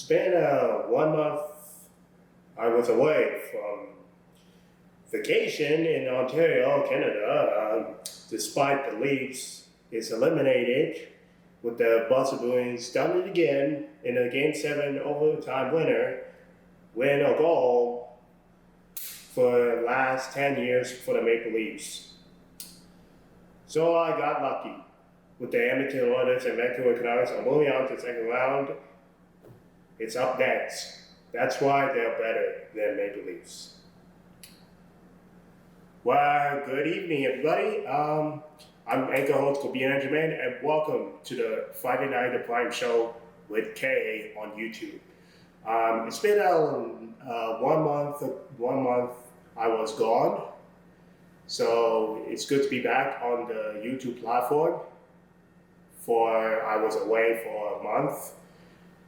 It's been 1 month I was away from vacation in Ontario, Canada. Despite the Leafs is eliminated with the Buffalo Bruins done it again in a Game 7 overtime winner, win a goal for the last 10 years for the Maple Leafs. So I got lucky with the Edmonton Oilers and Vancouver Canucks. I'm moving on to the second round. It's up next. That's why they're better than Maple Leafs. Well, good evening, everybody. I'm anchor host Kwabena, Agyemang, and welcome to the Friday Night The Prime Show with Kay on YouTube. It's been 1 month I was gone, so it's good to be back on the YouTube platform. I was away for a month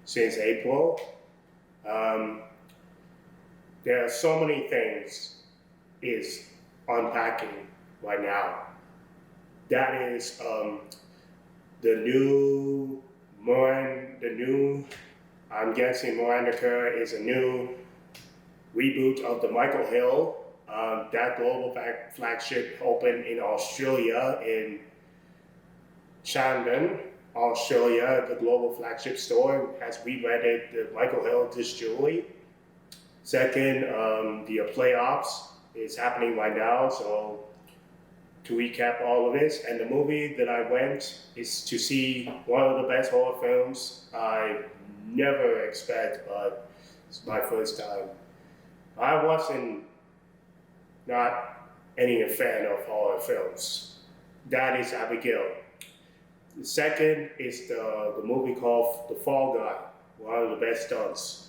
since April. There are so many things is unpacking right now. That is I'm guessing Miranda Kerr is a new reboot of the Michael Hill. That global flagship opened in Australia, in Shandon, Australia. The global flagship store has rebranded the Michael Hill digitally. Second, the playoffs is happening right now. So to recap all of this, and the movie that I went is to see one of the best horror films I never expect, but it's my first time. I wasn't not any fan of horror films. That is Abigail. The second is the movie called The Fall Guy, one of the best stunts.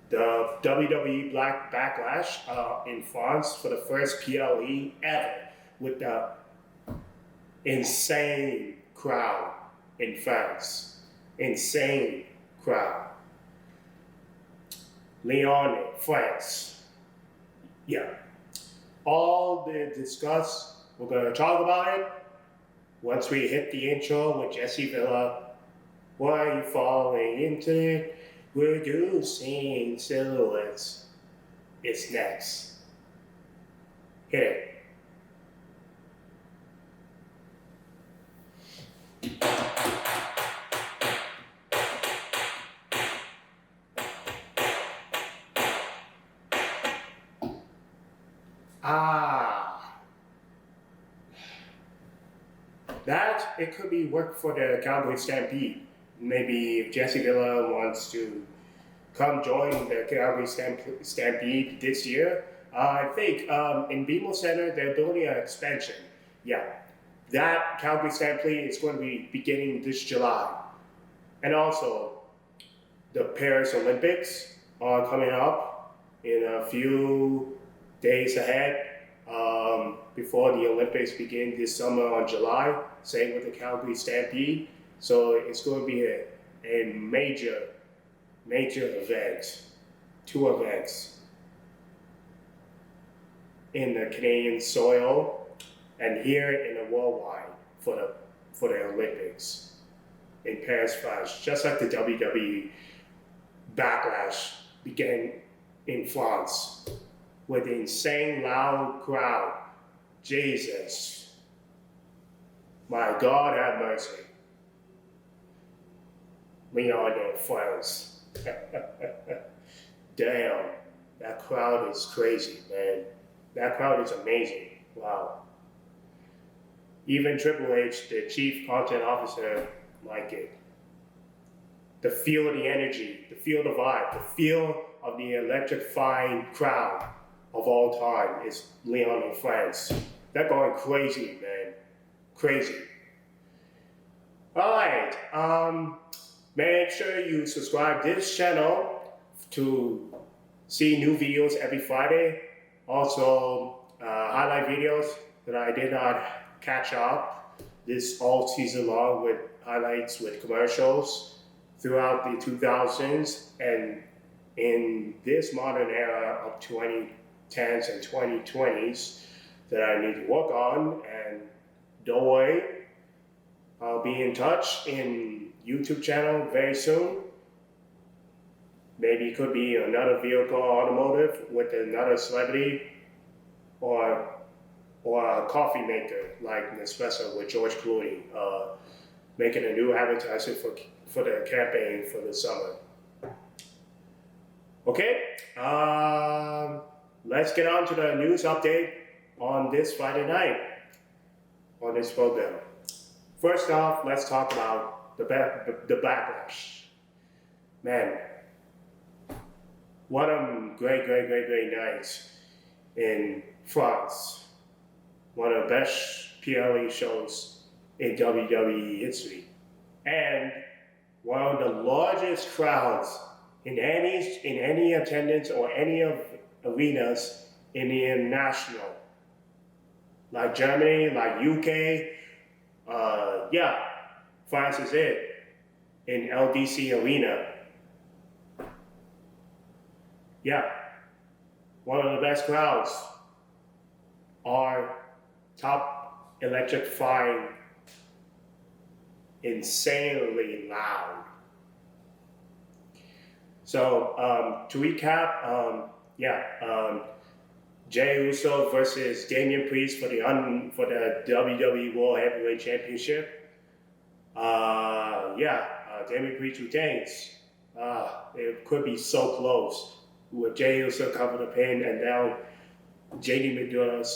The WWE Black Backlash in France for the first PLE ever, with the insane crowd in France. Insane crowd. Lyon, France. Yeah. All the discuss, we're going to talk about it once we hit the intro with Jessie Villa. Why are you falling into it? Reducing silhouettes. It's next. Hit it. That, it could be work for the Cowboy Stampede. Maybe if Jessie Villa wants to come join the Cowboy Stampede this year, I think in BMO Center, they're building an expansion. Yeah, that Cowboy Stampede is going to be beginning this July. And also, the Paris Olympics are coming up in a few days ahead. Before the Olympics begin this summer on July, same with the Calgary Stampede. So it's going to be a major event, 2 events in the Canadian soil and here in the worldwide for the Olympics in Paris, France, just like the WWE Backlash began in France with the insane loud crowd. Jesus, my God have mercy. Leon and France. Damn, that crowd is crazy, man. That crowd is amazing. Wow. Even Triple H, the chief content officer, like it. The feel of the energy, the feel of the vibe, the feel of the electrifying crowd of all time is Leon and France. They're going crazy, man. Crazy. All right. Make sure you subscribe to this channel to see new videos every Friday. Also, highlight videos that I did not catch up this all season long with highlights with commercials throughout the 2000s and in this modern era of 2010s and 2020s that I need to work on. And don't worry, I'll be in touch in YouTube channel very soon. Maybe it could be another vehicle automotive with another celebrity, or a coffee maker like Nespresso with George Clooney, making a new advertisement for the campaign for the summer. Okay, let's get on to the news update on this Friday night on this program. First off, let's talk about the backlash. Man, what a great nights in France. One of the best PLE shows in WWE history. And one of the largest crowds in any attendance or any of arenas in the international. Like Germany, like UK, France is it in LDC Arena. Yeah, one of the best crowds are top electrifying, insanely loud. So to recap, Jey Uso versus Damian Priest for the WWE World Heavyweight Championship. Damian Priest retains. It could be so close. With Jey Uso cover the pin, and now JD McDonald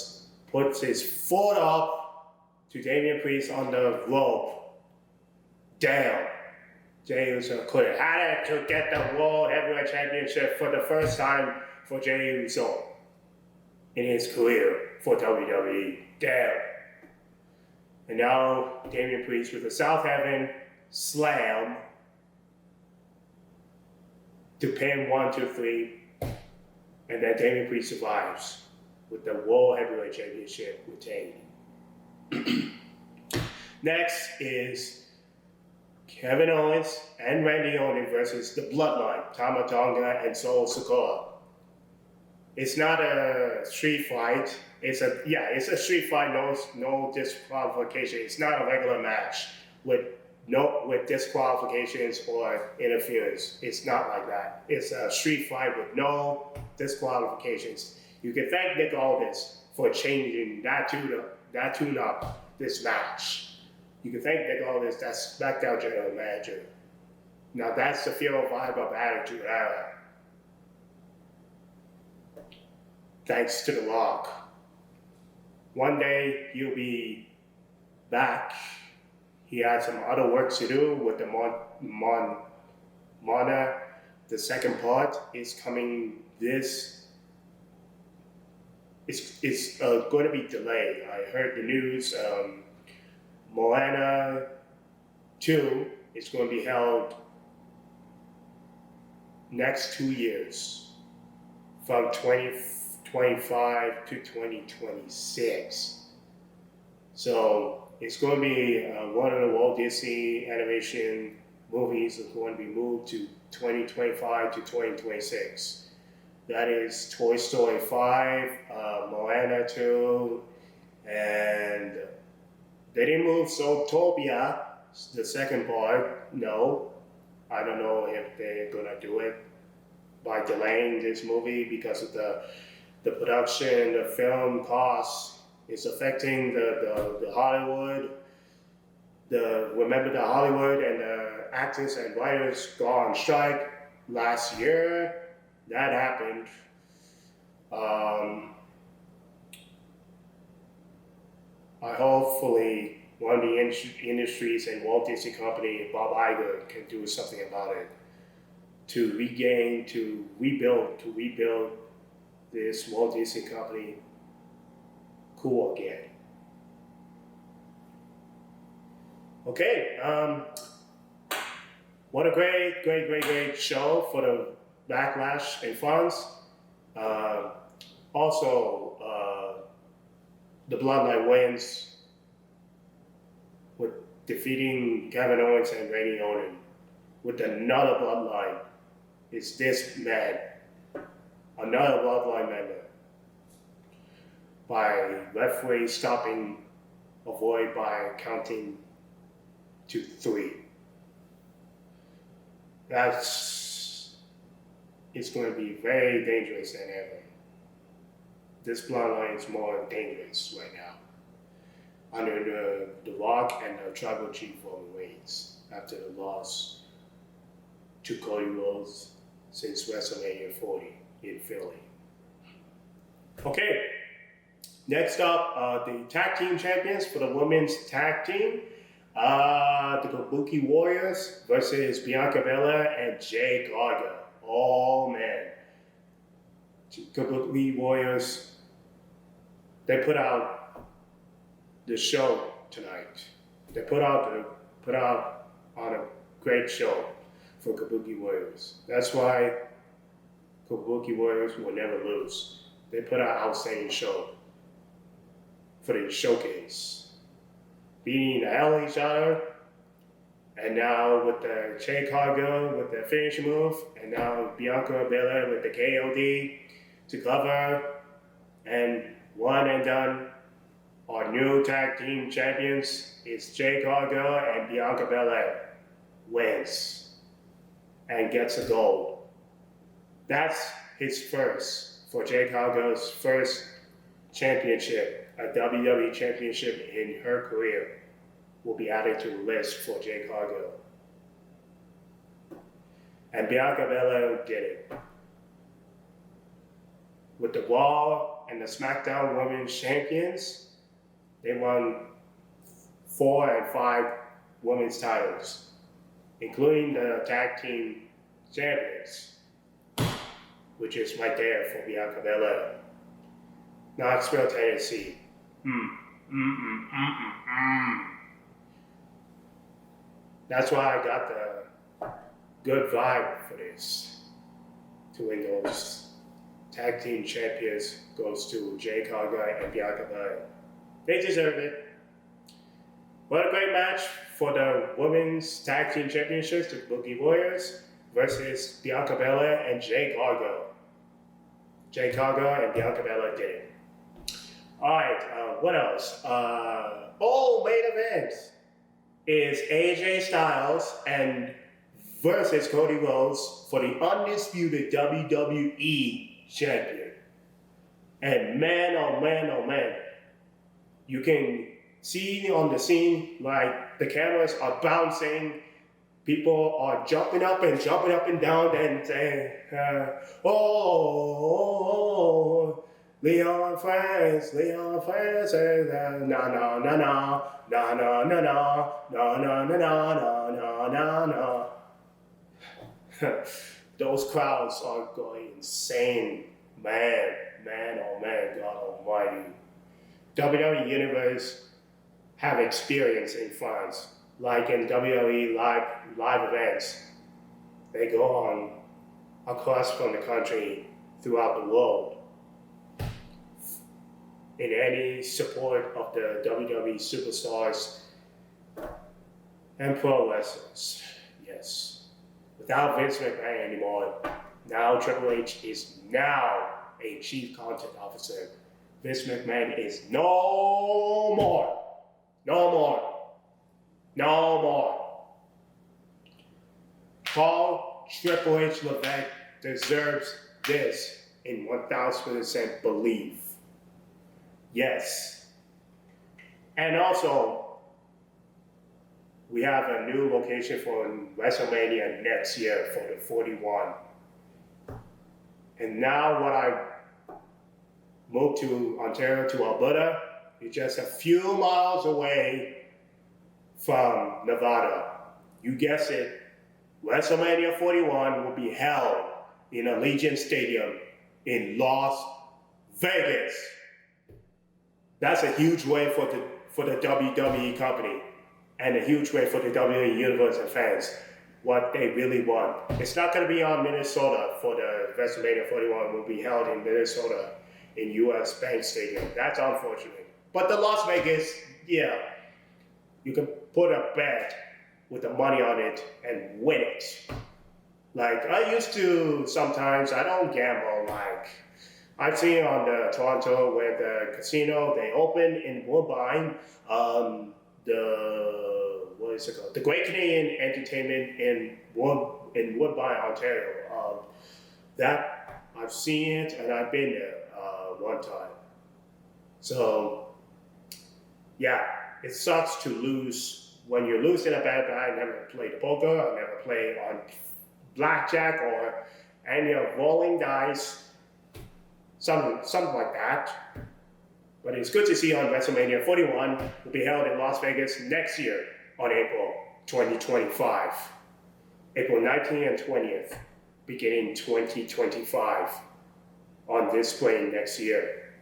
puts his foot up to Damian Priest on the rope. Damn. Jey Uso could have had it to get the World Heavyweight Championship for the first time for Jey Uso in his career for WWE. Damn. And now Damian Priest with the South Heaven Slam to pin 1, 2, 3, and then Damian Priest survives with the World Heavyweight Championship retained. Next is Kevin Owens and Randy Orton versus the Bloodline, Tama Tonga and Solo Sikoa. It's not a street fight. It's a street fight, no disqualification. It's not a regular match with disqualifications or interference. It's not like that. It's a street fight with no disqualifications. You can thank Nick Aldis for changing that tune up this match. You can thank Nick Aldis, that's SmackDown General Manager. Now that's the feel, vibe of Attitude Era. Thanks to The Rock. One day he'll be back. He had some other work to do with the Mana. The second part is coming it's going to be delayed. I heard the news, Moana 2 is going to be held next 2 years, from 2025 to 2026. So it's going to be one of the Walt Disney animation movies is going to be moved to 2025 to 2026. That is Toy Story 5, Moana 2, and they didn't move Zootopia, the second part. No, I don't know if they're gonna do it by delaying this movie because of the production, the film costs. It's affecting the Hollywood. Remember the Hollywood and the actors and writers go on strike last year. That happened. Hopefully one of the industries and Walt Disney Company, Bob Iger, can do something about it to rebuild this Walt Disney Company cool again. Okay, what a great show for the Backlash and France. The Bloodline wins with defeating Kevin Owens and Randy Orton with another Bloodline. It's this man, another Bloodline member, by referee stopping a void by counting to 3. It's going to be very dangerous than ever. This bloodline is more dangerous right now under the Rock and the Tribal Chief Roman Reigns after the loss to Cody Rhodes since WrestleMania 40 in Philly. Okay, next up, the tag team champions for the women's tag team. The Kabuki Warriors versus Bianca Belair and Jade Cargill. Oh man. Kabuki Warriors, they put out the show tonight. They put out on a great show for Kabuki Warriors. That's why Kabuki Warriors will never lose. They put out an outstanding show for the showcase. Beating the hell out of each other, and now with the Jade Cargill with the finish move, and now Bianca Belair with the KOD to cover, and one and done. Our new tag team champions is Jade Cargill, and Bianca Belair wins and gets the gold. That's his first, for Jade Cargill's first championship. A WWE championship in her career will be added to the list for Jade Cargill. And Bianca Belair did it. With the Raw and the SmackDown Women's Champions, they won 4 and 5 women's titles, including the Tag Team Champions, which is right there for Bianca Belair. Knoxville, Tennessee. That's why I got the good vibe for this. To win those tag team champions goes to Jade Cargill and Bianca Belair. They deserve it. What a great match for the women's tag team championships, the Boogie Warriors versus Bianca Belair and Jade Cargill. Jade Cargill and Bianca Belair did it. Alright, what else? Main event is AJ Styles and versus Cody Rhodes for the undisputed WWE champion. And man, oh man, oh man, you can see on the scene like the cameras are bouncing, people are jumping up and down and saying, Leon France, na na na na na na na na na na na na na. Those crowds are going insane, man, oh man, God Almighty. WWE Universe have experience in France, like in WWE live events. They go on across from the country, throughout the world, in any support of the WWE superstars and pro wrestlers. Yes. Without Vince McMahon anymore, now Triple H is now a chief content officer. Vince McMahon is no more. Paul Triple H Levesque deserves this in 1000% belief. Yes. And also, we have a new location for WrestleMania next year for the 41. And now what I moved to Ontario to Alberta is just a few miles away from Nevada. You guessed it, WrestleMania 41 will be held in Allegiant Stadium in Las Vegas. That's a huge win for the WWE company and a huge win for the WWE Universe and fans, what they really want. It's not going to be on Minnesota for the WrestleMania 41. Will be held in Minnesota in US Bank Stadium. That's unfortunate. But the Las Vegas, yeah, you can put a bet with the money on it and win it. Like I used to sometimes, I don't gamble like, I've seen on the Toronto where the casino, they open in Woodbine, is it called? The Great Canadian Entertainment in Woodbine, Ontario. That I've seen it and I've been there one time. So yeah, it sucks to lose. When you lose in a bad guy, I never played poker, I never played on blackjack or any of rolling dice, something like that. But it's good to see on WrestleMania 41 will be held in Las Vegas next year on April 2025. April 19th and 20th, beginning 2025 on display next year.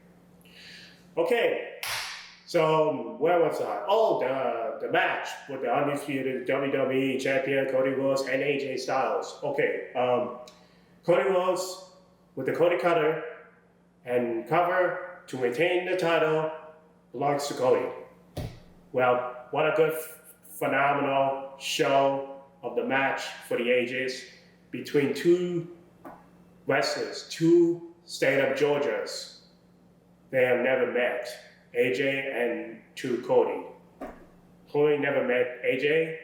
Okay, so where was I? Oh, the match with the undisputed WWE champion Cody Rhodes and AJ Styles. Okay, Cody Rhodes with the Cody Cutter and cover to retain the title belongs to Cody. Well, what a good, phenomenal show of the match for the ages between two wrestlers, two state of Georgias. They have never met, AJ and to Cody. Cody never met AJ,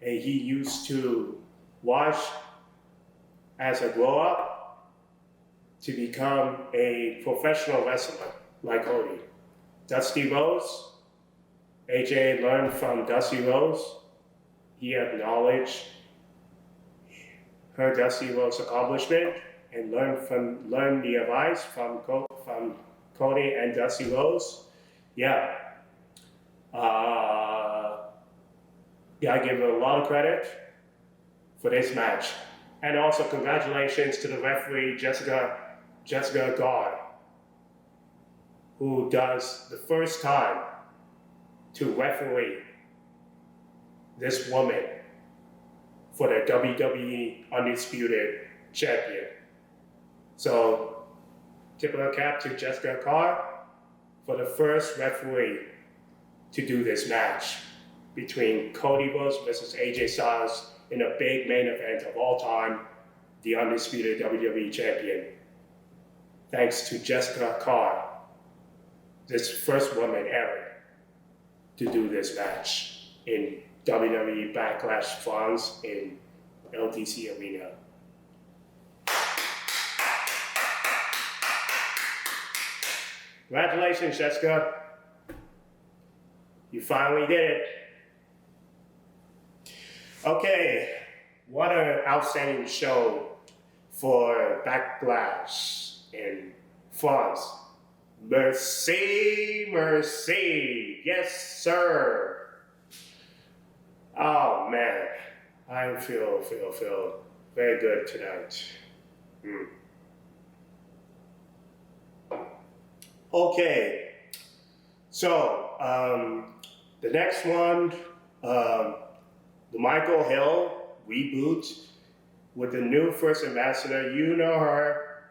and he used to watch as a grow-up to become a professional wrestler like Cody. Dusty Rhodes, AJ learned from Dusty Rhodes. He acknowledged her Dusty Rhodes' accomplishment and learned the advice from Cody and Dusty Rhodes. Yeah. I give her a lot of credit for this match. And also congratulations to the referee, Jessica Gard, who does the first time to referee this woman for the WWE Undisputed Champion. So, tip of the cap to Jessica Gard for the first referee to do this match between Cody Rhodes versus AJ Styles in a big main event of all time, the Undisputed WWE Champion. Thanks to Jessica Gard, this first woman ever to do this match in WWE Backlash France in LTC Arena. Congratulations, Jessica. You finally did it. Okay, what an outstanding show for Backlash in France. Merci, merci. Yes, sir. Oh, man. I feel very good tonight. Okay. So, the next one, the Michael Hill reboot with the new first ambassador. You know her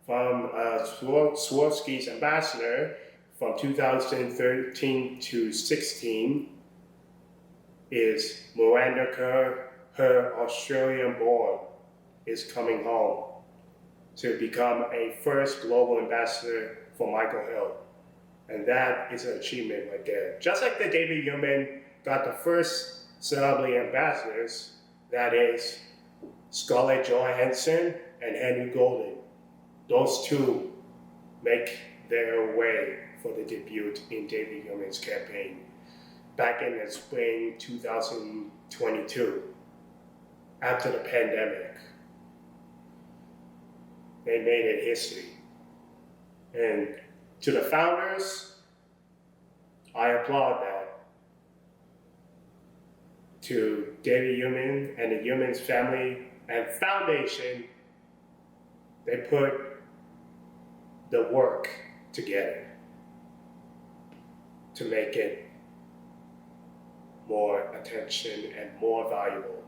from Swarovski's ambassador from 2013 to 16 is Miranda Kerr. Her Australian-born is coming home to become a first global ambassador for Michael Hill. And that is an achievement right there. Just like the David Human got the first celebrity ambassadors, that is Scarlett Johansson and Henry Golden. Those two make their way for the debut in David Human's campaign back in the spring 2022, after the pandemic. They made it history. And to the founders, I applaud that. To David Human and the Human's family and foundation, they put the work together to make it more attention and more valuable.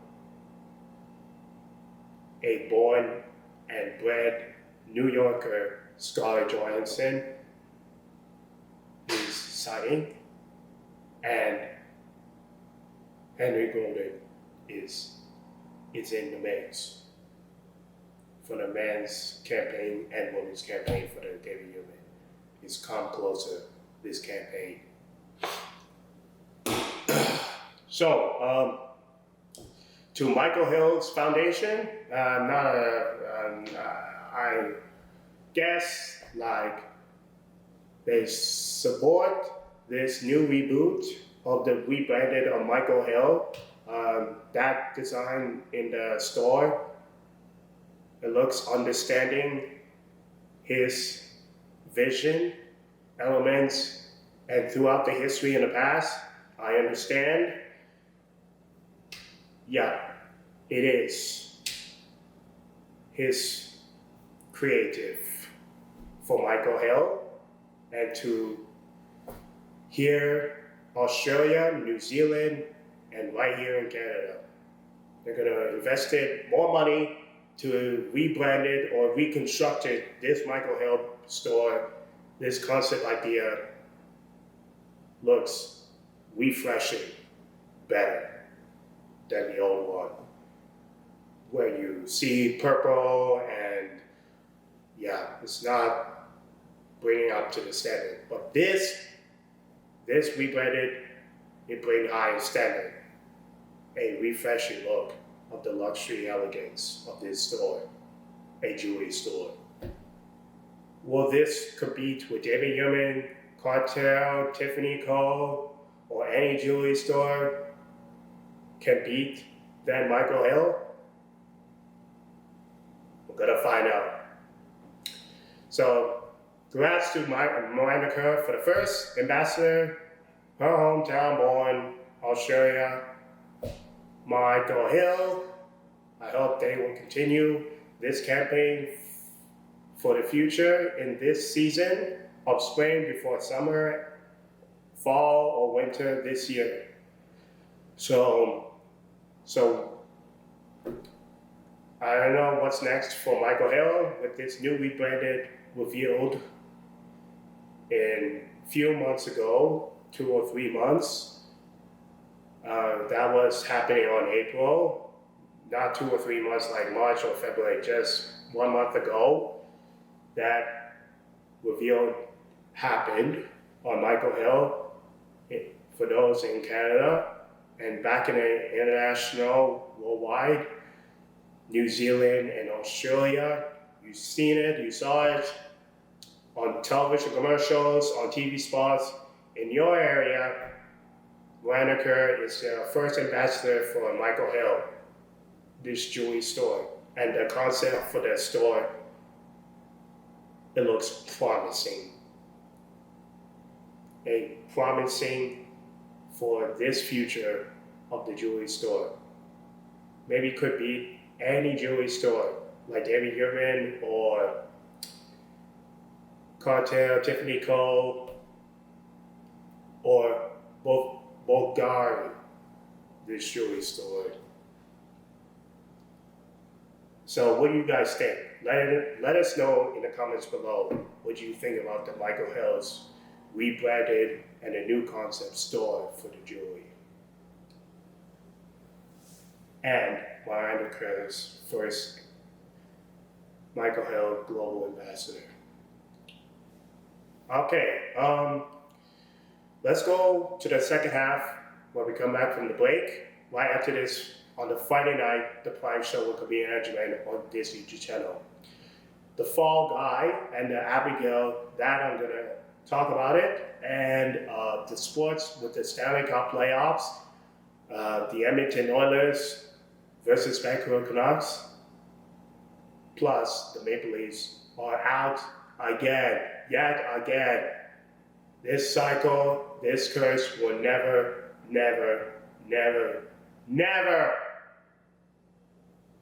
A born and bred New Yorker, Scarlett Johansson, is signing, and Henry Golden is in the mix for the men's campaign and women's campaign for the David Human. It's come closer, this campaign. So, to Michael Hill's foundation, I guess like they support this new reboot of the rebranded of Michael Hill. That design in the store, it looks understanding his vision, elements, and throughout the history in the past, I understand. Yeah, it is his creative for Michael Hill, and to here, Australia, New Zealand, and right here in Canada. They're gonna invest more money to rebrand it or reconstruct it, this Michael Hill store. This concept idea looks refreshing, better than the old one, where you see purple and yeah, it's not bringing up to the standard. But this rebranded, it brings high standard, a refreshing look of the luxury elegance of this store, a jewelry store. Will this compete with Agyemang, Cartel, Tiffany Co., or any jewelry store can beat than Michael Hill? We're gonna find out. So, congrats to Miranda Kerr for the first ambassador, her hometown born, Australia. Michael Hill, I hope they will continue this campaign for the future in this season of spring before summer, fall, or winter this year. So I don't know what's next for Michael Hill with this new rebranded revealed in a few months ago, 2 or 3 months. That was happening on April, not 2 or 3 months like March or February, just 1 month ago. That reveal happened on Michael Hill for those in Canada, and back in the international, worldwide, New Zealand and Australia. You've seen it, you saw it on television commercials, on TV spots. In your area, Miranda Kerr is the first ambassador for Michael Hill, this jewelry store. And the concept for the store, it looks promising. Promising for this future of the jewelry store. Maybe it could be any jewelry store, like Agyemang or Cartel, Tiffany Co., or Bulgari, this jewelry store. So what do you guys think? Let us know in the comments below what you think about the Michael Hill's rebranded and a new concept store for the jewelry. And Miranda Kerr's first Michael Hill Global Ambassador. Okay, let's go to the second half when we come back from the break. Right after this, on the Friday night, the Prime Show with Kwabena and Agyemang on this YouTube channel. The Fall Guy and the Abigail, that I'm gonna talk about it, and the sports with the Stanley Cup playoffs, the Edmonton Oilers versus Vancouver Canucks, plus the Maple Leafs are out yet again. This cycle, this curse will never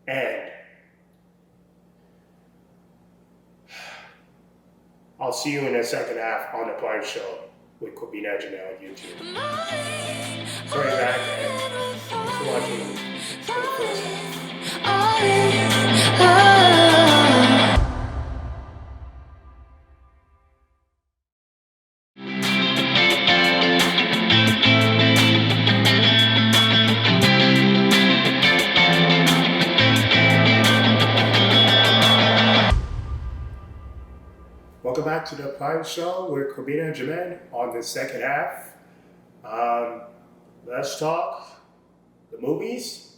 end. I'll see you in the second half on the Prime Show with Kwabena and Agyemang on YouTube. Sorry, back, and thanks for watching for the first half. Welcome back to the Prime Show with Kwabena and Agyemang on the second half. Let's talk the movies.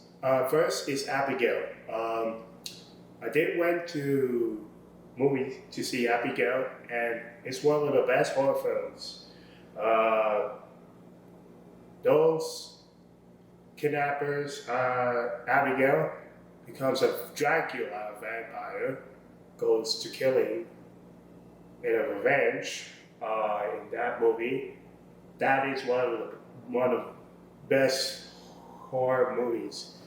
First is Abigail. I did went to movie to see Abigail, and it's one of the best horror films. Those kidnappers, Abigail becomes a Dracula vampire, goes to killing in a revenge in that movie. That is one of the best horror movies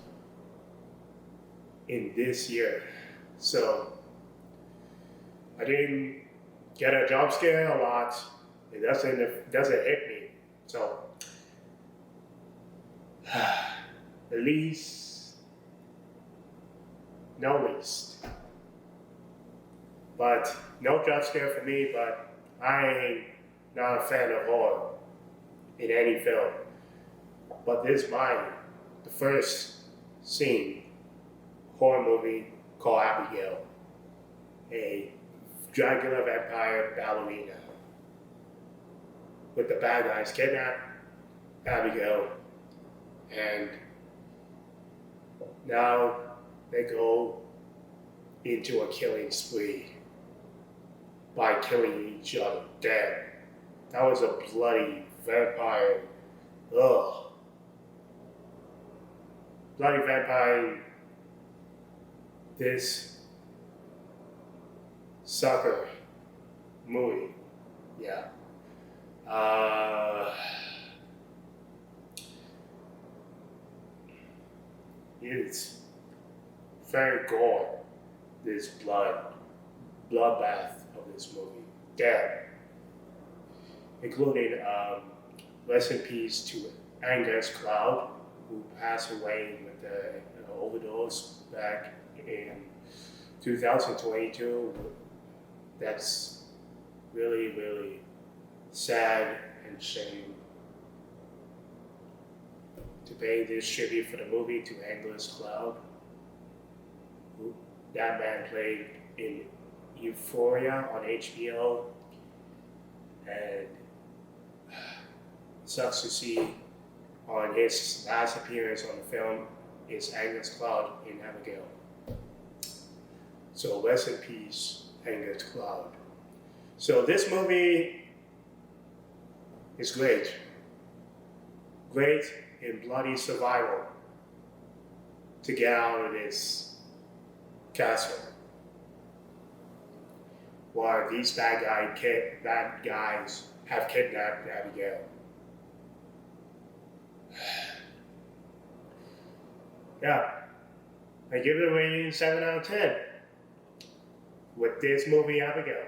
in this year. So I didn't get a jump scare a lot. It doesn't hit me. So at least, no least. But no jump scare for me, but I ain't not a fan of horror in any film. But this is the first seen horror movie called Abigail, a Dracula vampire ballerina. With the bad guys kidnap Abigail, and now they go into a killing spree by killing each other dead. That was a bloody vampire. Ugh. Bloody vampire. This sucker movie. Yeah. It's very gore. This bloodbath of this movie. Dead. Including rest in peace to Angus Cloud, who passed away with an overdose back in 2022. That's really, really sad and shame to pay this tribute for the movie to Angus Cloud. That man played in Euphoria on HBO, and it sucks to see on his last appearance on the film is Angus Cloud in Abigail. So rest in peace, Angus Cloud. So this movie is great. Great in bloody survival to get out of this castle. While these bad guys have kidnapped Abigail. Yeah, I give it a rating 7 out of 10 with this movie, Abigail.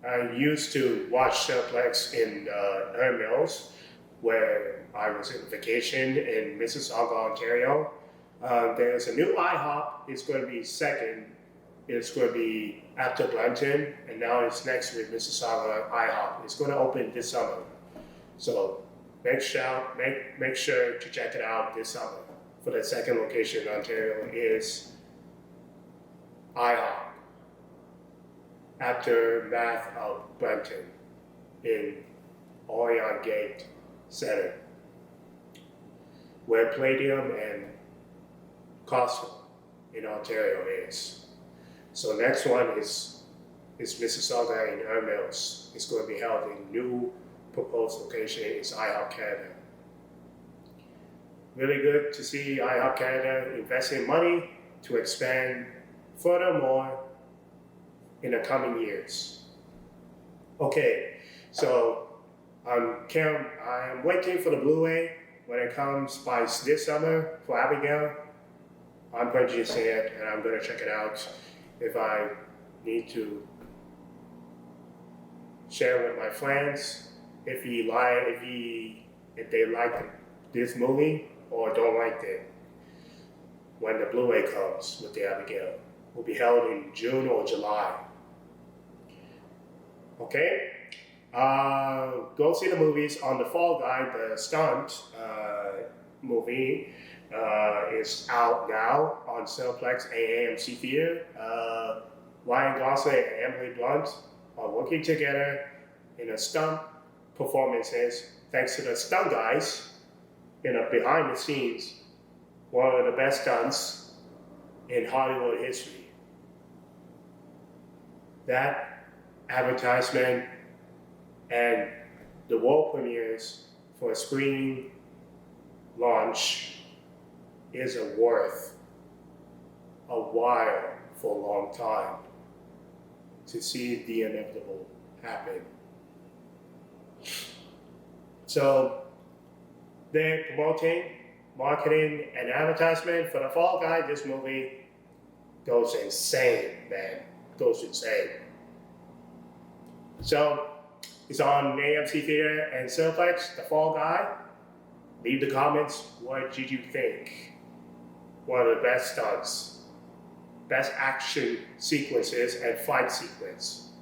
I used to watch Cineplex in Earn Mills, where I was on vacation in Mississauga, Ontario. There's a new IHOP. It's going to be second. It's going to be after Blanton, and now it's next with Mississauga IHOP. It's going to open this summer. So make sure to check it out this summer. For the second location in Ontario is IHOP, aftermath of Blanton in Orion Gate Center, where Palladium and Costco in Ontario is. So next one is Mississauga in Earn Mills. It's going to be held in new proposed location is IHOP Canada. Really good to see IHOP Canada investing money to expand furthermore in the coming years. Okay, so I'm waiting for the Blu-ray when it comes by this summer for Abigail. I'm purchasing it and I'm going to check it out. If I need to share with my friends, if they like this movie or don't like it, when the Blu-ray comes with the Abigail, will be held in June or July. Okay, go see the movies on the Fall Guy. The stunt movie is out now on Cineplex AMC Theater. Ryan Gosling and Emily Blunt are working together in a stunt performances thanks to the stunt guys in a behind the scenes one of the best stunts in Hollywood history. That advertisement and the world premieres for a screening launch is worth a while for a long time to see the inevitable happen. So they're promoting, marketing, and advertisement for the Fall Guy. This movie goes insane, man. Goes insane. So it's on AMC Theater and Cineplex, The Fall Guy. Leave the comments. What did you think? One of the best stunts, best action sequences and fight sequence.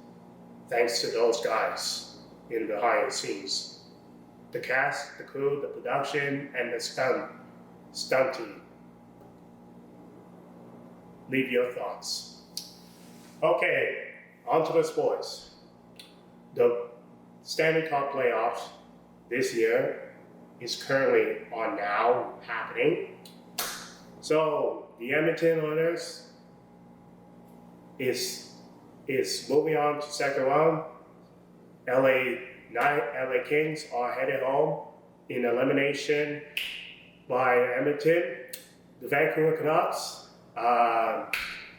Thanks to those guys in the behind the scenes. The cast, the crew, the production, and the stunt team. Leave your thoughts. Okay, on to the sports. The Stanley Cup playoffs this year is currently on now, happening. So the Edmonton Oilers is moving on to second round. LA Kings are headed home in elimination by Edmonton. The Vancouver Canucks,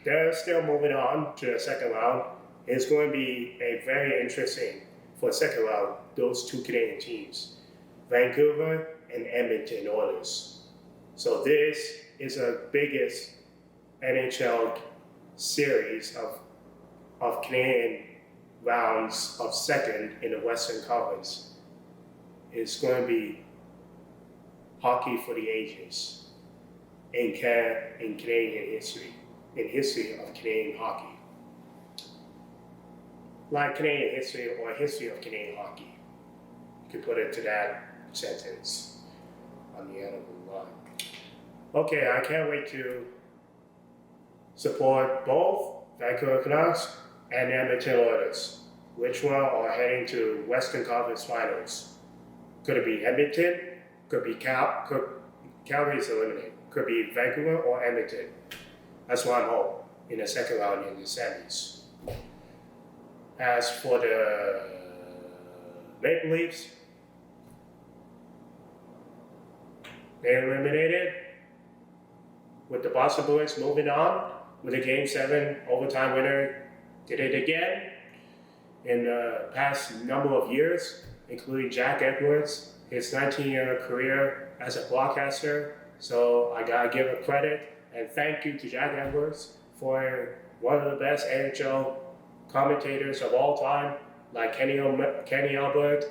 they're still moving on to the second round. It's going to be a very interesting for second round, those two Canadian teams, Vancouver and Edmonton Oilers. So this is the biggest NHL series of Canadian rounds of second in the Western Conference. It's going to be hockey for the ages in Canadian history, in history of Canadian hockey. Like Canadian history or history of Canadian hockey. You could put it to that sentence on the end of the line. Okay, I can't wait to support both Vancouver Canucks and Edmonton Oilers. Which one are heading to Western Conference Finals? Could it be Edmonton? Could be Calgary is eliminated. Could be Vancouver or Edmonton. That's what I'm hoping in the second round in the semis. As for the Maple Leafs, they're eliminated with the Boston Bruins moving on with a Game 7 overtime winner. Did it again in the past number of years, including Jack Edwards, his 19-year career as a broadcaster. So I gotta give a credit and thank you to Jack Edwards for one of the best NHL commentators of all time, like Kenny Albert,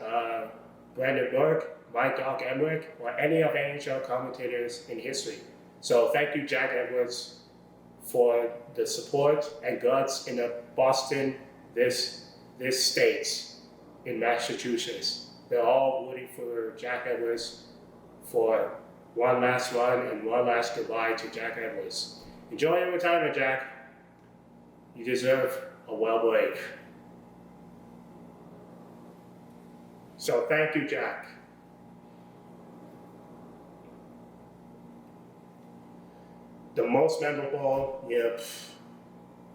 Brandon Burke, Mike Doc Emmerich, or any of NHL commentators in history. So thank you, Jack Edwards, for the support and guts in the Boston, this states in Massachusetts. They're all rooting for Jack Edwards for one last run and one last goodbye to Jack Edwards. Enjoy your retirement, Jack. You deserve a well break. So thank you, Jack. The most memorable,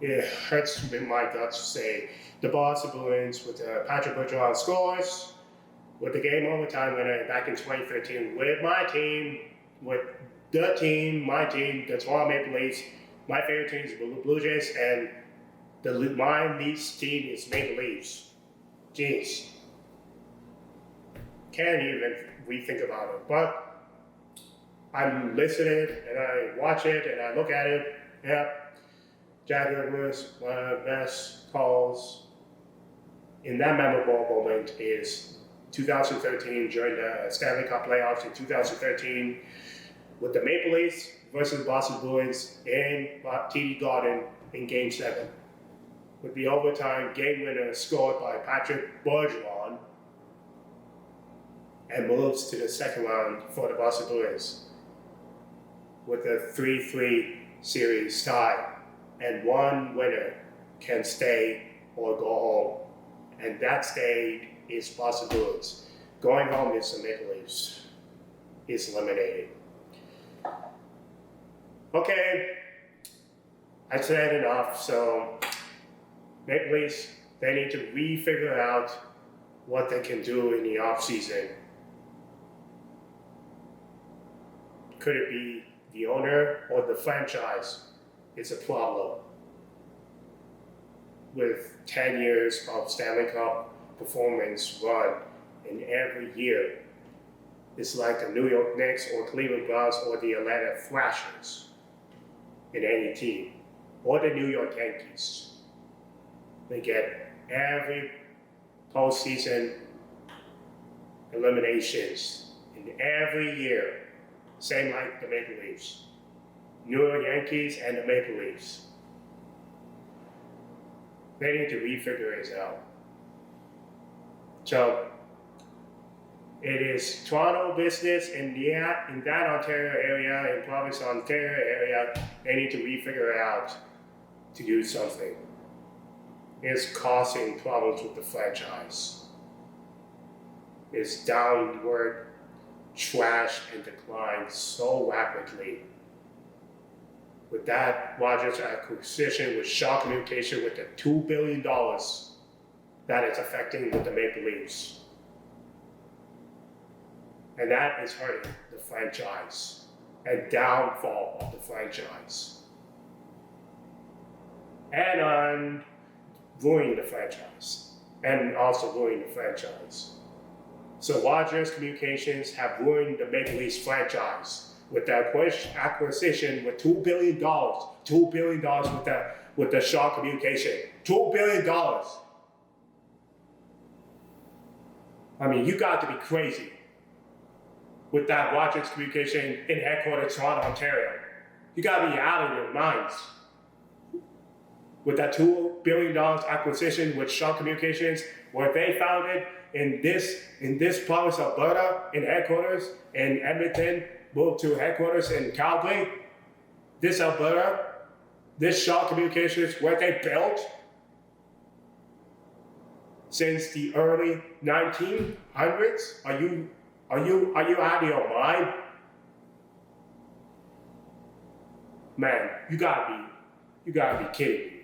it hurts in my guts to say, the Boston Bruins with Patrick Bergeron scores, with the game overtime winner back in 2013 with my team, with the team, my team, the Toronto Maple Leafs. My favorite team is the Blue Jays, and my least team is Maple Leafs. Jeez. Can't even rethink about it. But I'm listening and I watch it and I look at it. Yep. Jack Edwards, one of the best calls in that memorable moment is 2013 during the Stanley Cup playoffs in 2013 with the Maple Leafs versus Boston Bruins in TD Garden in Game 7. With the overtime game winner scored by Patrick Bergeron and moves to the second round for the Boston Bruins with a 3-3 series tie, and one winner can stay or go home. And that stay is Boston Bruins. Going home is the Maple Leafs. Is eliminated. Okay, I said enough. So Maple Leafs, they need to refigure out what they can do in the off season. Could it be the owner or the franchise? It's a problem. With 10 years of Stanley Cup performance run in every year, it's like the New York Knicks or Cleveland Browns or the Atlanta Thrashers in any team, or the New York Yankees. They get every postseason eliminations in every year, same like the Maple Leafs. New York Yankees and the Maple Leafs. They need to refigure this out. So it is Toronto business in that Ontario area, in Province Ontario area, they need to refigure it out to do something. It's causing problems with the franchise. It's downward trash and decline so rapidly. With that Rogers acquisition with Shaw Communication with the $2 billion that it's affecting with the Maple Leafs. And that is hurting the franchise and downfall of the franchise. And on ruining the franchise and also ruining the franchise. So Rogers Communications have ruined the Maple Leafs franchise with that acquisition with $2 billion. $2 billion with the Shaw Communication. $2 billion. I mean, you got to be crazy with that Rogers Communication in headquarters Toronto, Ontario. You got to be out of your minds. With that $2 billion acquisition with Shaw Communications, where they founded in this province of Alberta, in headquarters in Edmonton, moved to headquarters in Calgary, this Alberta, this Shaw Communications, where they built since the early 1900s. Are you out of your mind? Man, you gotta be kidding me.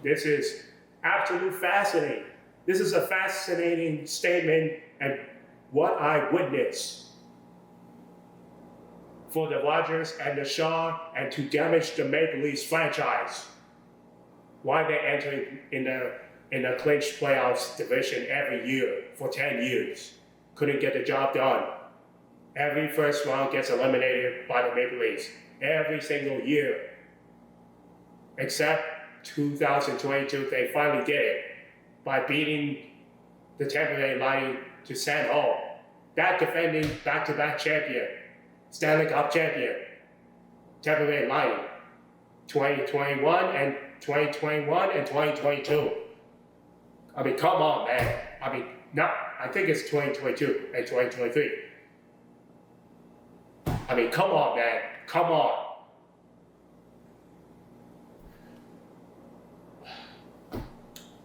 This is absolutely fascinating. This is a fascinating statement and what I witnessed for the Rogers and the Shaw and to damage the Maple Leafs franchise. Why they entered in the clinch playoffs division every year for 10 years. Couldn't get the job done. Every first round gets eliminated by the Maple Leafs. Every single year. Except 2022, they finally did it by beating the Tampa Bay Lightning to San Jose. That defending back-to-back champion, Stanley Cup champion, Tampa Bay Lightning, 2021 and 2022. I mean, come on, man. I mean, I think it's 2022 and 2023. I mean, come on, man. Come on.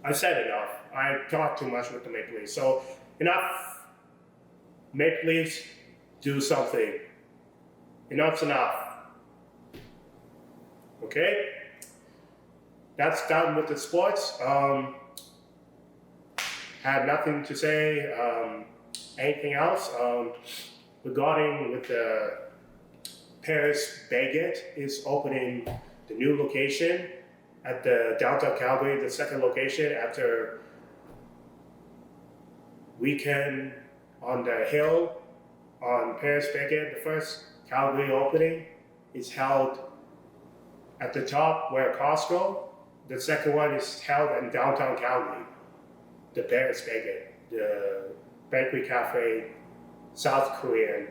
I've said enough. I've talked too much with the Maple Leafs. So, enough. Maple Leafs, do something. Enough's enough. Okay? That's done with the sports. Had nothing to say. Anything else? Regarding with the Paris Baguette is opening the new location at the downtown Calgary, the second location after weekend on the hill on Paris Baguette. The first Calgary opening is held at the top where Costco. The second one is held in downtown Calgary, the Paris Baguette, the Bakery Cafe, South Korean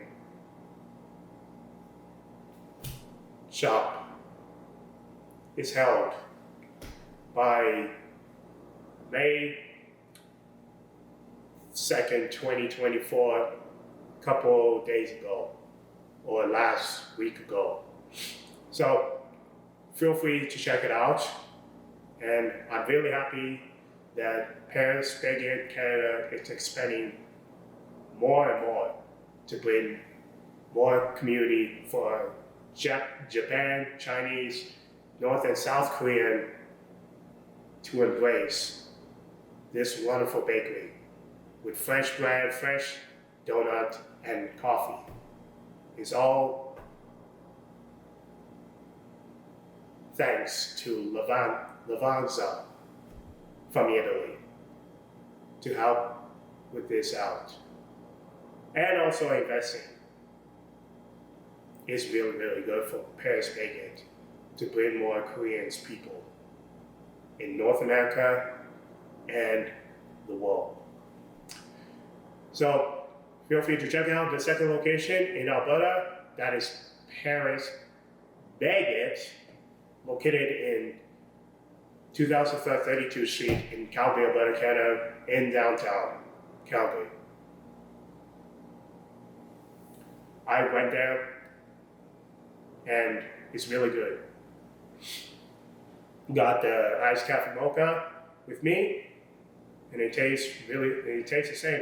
shop is held by May 2nd, 2024, a couple days ago, or last week ago. So feel free to check it out. And I'm really happy that Paris Baguette Canada is expanding more and more to bring more community for Japan, Chinese, North and South Korean to embrace this wonderful bakery with fresh bread, fresh donut, and coffee. It's all thanks to Lavanza from Italy to help with this out. And also investing is really, really good for Paris Baguette to bring more Koreans people in North America and the world. So feel free to check out the second location in Alberta, that is Paris Baguette, located in 2032 Street in Calgary, Alberta, Canada, in downtown Calgary. I went there and it's really good. Got the iced cafe mocha with me, and it tastes the same.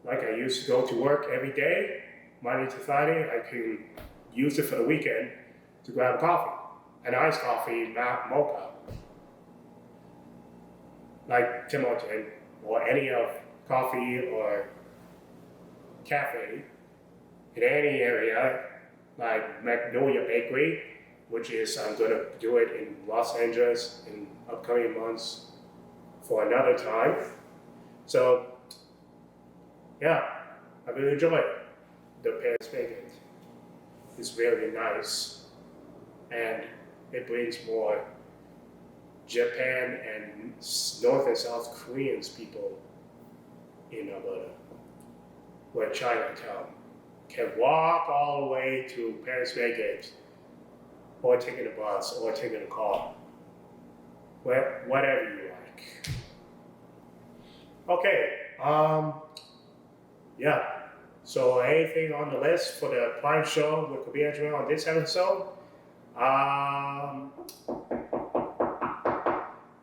Like I used to go to work every day, Monday to Friday. I can use it for the weekend to grab a coffee, an iced coffee, not mocha. Like Tim Hortons or any of coffee or cafe in any area, like Magnolia Bakery, which is I'm gonna do it in Los Angeles in upcoming months for another time. So yeah, I really enjoy the Paris Baguette. It's really nice, and it brings more Japan and North and South Koreans people in Alberta, where Chinatown can walk all the way to Paris Baguette, or taking a bus, or taking a car, whatever you like. Okay, yeah. So anything on the list for the Prime Show with Kwabena on this episode?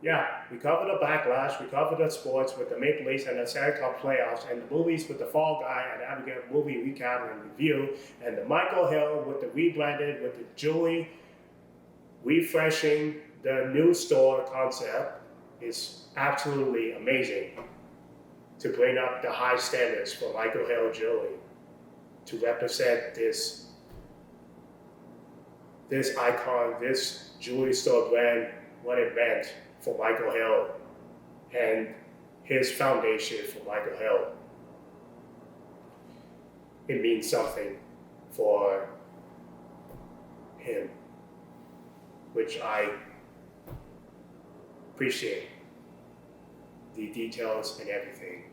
Yeah, we covered the backlash, we covered the sports with the Maple Leafs and the Stanley Cup playoffs, and the movies with the Fall Guy and Agyemang movie recap and review, and the Michael Hill with the rebranded with the Julie refreshing the new store concept is absolutely amazing to bring up the high standards for Michael Hill Jewelry to represent this icon, this jewelry store brand, what it meant for Michael Hill and his foundation for Michael Hill. It means something for him, which I appreciate the details and everything.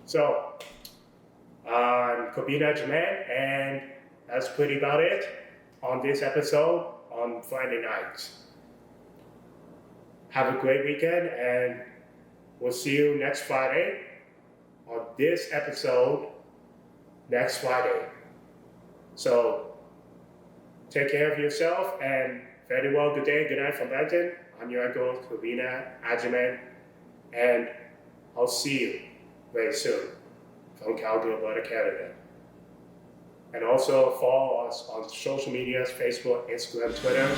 So, I'm Kwabena Agyemang, and that's pretty about it on this episode on Friday night. Have a great weekend, and we'll see you next Friday on this episode next Friday. So, take care of yourself, and very well, good day, good night from Benton. I'm your uncle, Kwabena Agyemang, and I'll see you very soon from Calgary, Alberta, Canada. And also follow us on social medias, Facebook, Instagram, Twitter,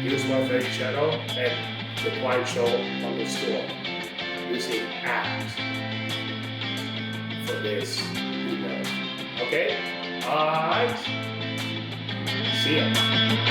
use my favorite channel, and the Quiet Show on the store using apps for this email. Okay? Alright. See ya.